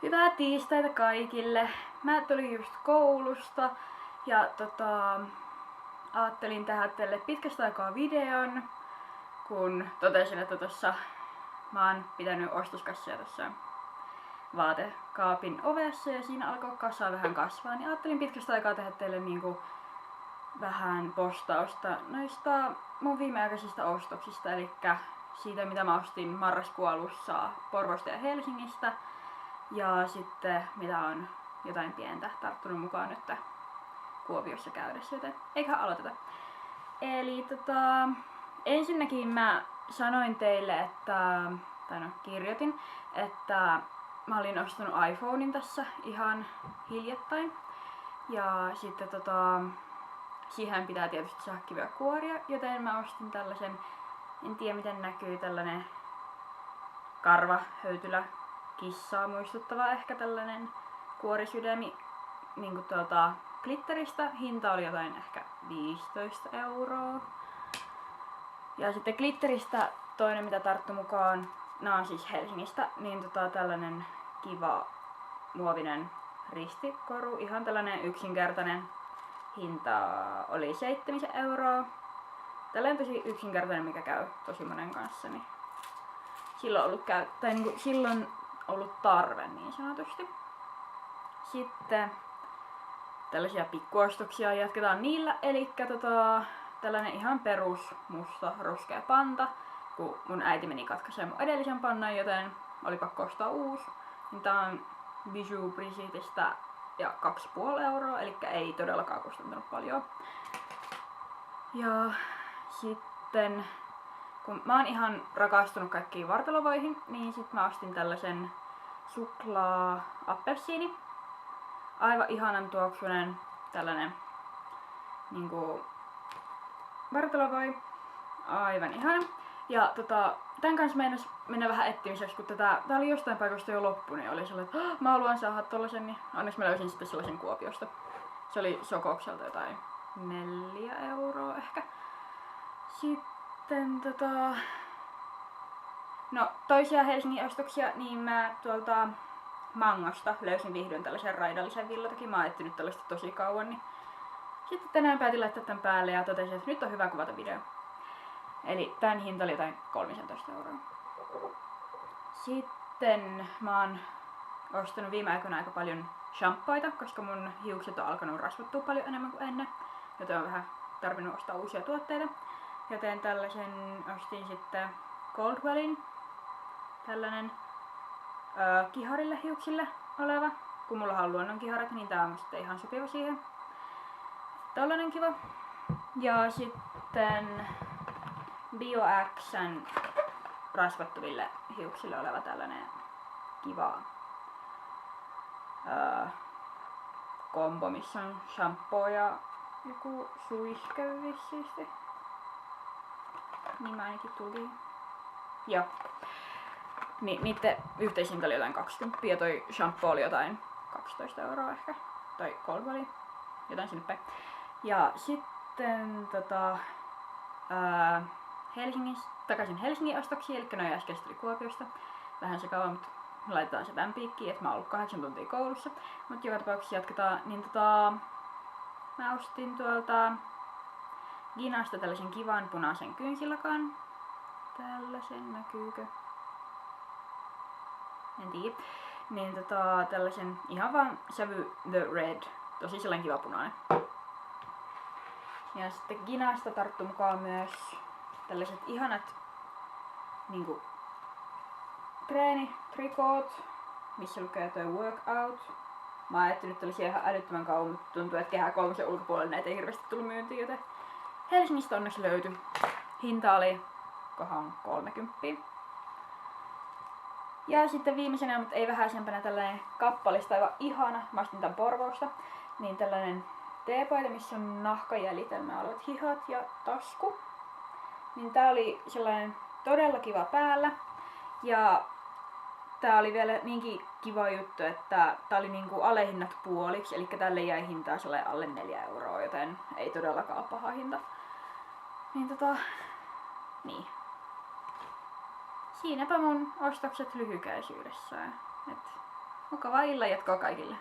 Hyvää tiistaita kaikille. Mä tulin just koulusta ja ajattelin tehdä teille pitkästä aikaa videon, kun totesin, että mä oon pitänyt ostoskassia tuossa vaatekaapin ovessa ja siinä alkoi kasa vähän kasvaa, niin ajattelin pitkästä aikaa tehdä teille vähän postausta noista mun viimeaikaisista ostoksista, eli siitä mitä mä ostin marraskuun alussa Porvoosta ja Helsingistä ja sitten mitä on jotain pientä tarttunut mukaan nyt Kuopiossa käydessä, joten eiköhän aloiteta. Eli ensinnäkin mä sanoin teille, kirjoitin, että mä olin ostanut iPhonein tässä ihan hiljattain. Ja sitten siihen pitää tietysti saada kivoja kuoria, joten mä ostin tällaisen, en tiedä miten näkyy, tällainen karvahöytylä kissaa muistuttava ehkä tällainen kuorisydämi niinku glitteristä. Hinta oli jotain ehkä 15 €. Ja sitten glitteristä toinen mitä tarttu mukaan, nää on siis Helsingistä, niin tällainen kiva muovinen ristikoru, ihan tällainen yksinkertainen. Hinta oli 7 €. Tällainen tosi yksinkertainen, mikä käy tosi monen kanssa, niin silloin ollut tarve niin sanotusti. Sitten tällaisia pikkuostoksia jatketaan niillä, eli tällainen ihan perus musta ruskea panta, kun mun äiti meni katkaisemaan mun edellisen pannan, joten oli pakko ostaa uusi. Niin tää on Bijou Brigittestä ja 2,5 €, eli ei todellakaan kustantanut paljon. Ja sitten kun mä oon ihan rakastunut kaikkiin vartalovoihin, niin sit mä ostin tällaisen suklaa-appelsiini. Aivan ihanan tuoksunen tällainen vartalovoi. Aivan ihana. Ja tän kanssa meinas mennä vähän etsimiseksi, kun tää oli jostain paikasta jo loppu, niin oli sellainen, että mä haluan saada tollasen, niin onneksi mä löysin sitten sellaisen Kuopiosta. Se oli Sokokselta jotain 4 € ehkä. Sitten no toisia Helsingin ostoksia, niin mä tuolta Mangosta löysin vihdoin tällaisen raidallisen villatakin. Mä oon etsinyt tällaista tosi kauan, niin sitten tänään päätin laittaa tän päälle ja totesin, että nyt on hyvä kuvata video. Eli tän hinta oli jotain 13 €. Sitten mä oon ostanut viime aikoina aika paljon shampooita, koska mun hiukset on alkanut rasvattua paljon enemmän kuin ennen. Joten on vähän tarvinnut ostaa uusia tuotteita. Joten tällaisen ostin sitten Coldwellin. Tällainen kiharille hiuksille oleva. Kun mulla on luonnon kiharat, niin tää on sitten ihan sopiva siihen. Tällainen kiva. Ja sitten BioXn rasvattuville hiuksille oleva tällainen kiva kombo, missä on shampoo ja joku suihke vissiisti. Niin mä ainakin tulin. Joo. Niitten yhteishinta oli jotain 20 ja toi shampoo oli jotain 12 € ehkä. Tai Coldwell, jotain sinne päin. Ja sitten takaisin Helsingin ostoksiin, eli noin äsken tuli Kuopiosta. Vähän sekavaa, mutta laitetaan se tän piikkiin, että mä oon ollut 8 tuntia koulussa. Mutta joka tapauksessa jatketaan, niin mä ostin tuolta Ginasta tällaisen kivan punaisen kynsilakan. Tällaisen näkyykö? En tiedä. Niin tällaisen ihan vaan sävy The Red. Tosi sellainen kiva punainen. Ja sitten Ginasta tarttu mukaan myös tällaiset ihanat treenitrikoot, missä lukee toi workout. Mä oon ajattelut tällaisia ihan älyttömän kauan, mutta tuntuu, että Kehä 3 ulkopuolella näitä ei hirveästi tullut myyntiin, joten Helsingistä onneksi löytyi. Hinta oli 30. Ja sitten viimeisenä, mutta ei vähäisempänä, tällainen kappalista aivan ihana. Mä ostin tän Porvoosta. Niin tällainen teepaita, missä on nahkajäljitelmää olevat hihat ja tasku. Niin tää oli sellainen todella kiva päällä. Ja tää oli vielä niinkin kiva juttu, että tää oli alehinnat puoliksi. Eli tälle jäi hintaa sellainen alle 4 €, joten ei todellakaan paha hinta. Niin. Siinäpä mun ostokset lyhykäisyydessään. Mukavaa illan jatkoa kaikille.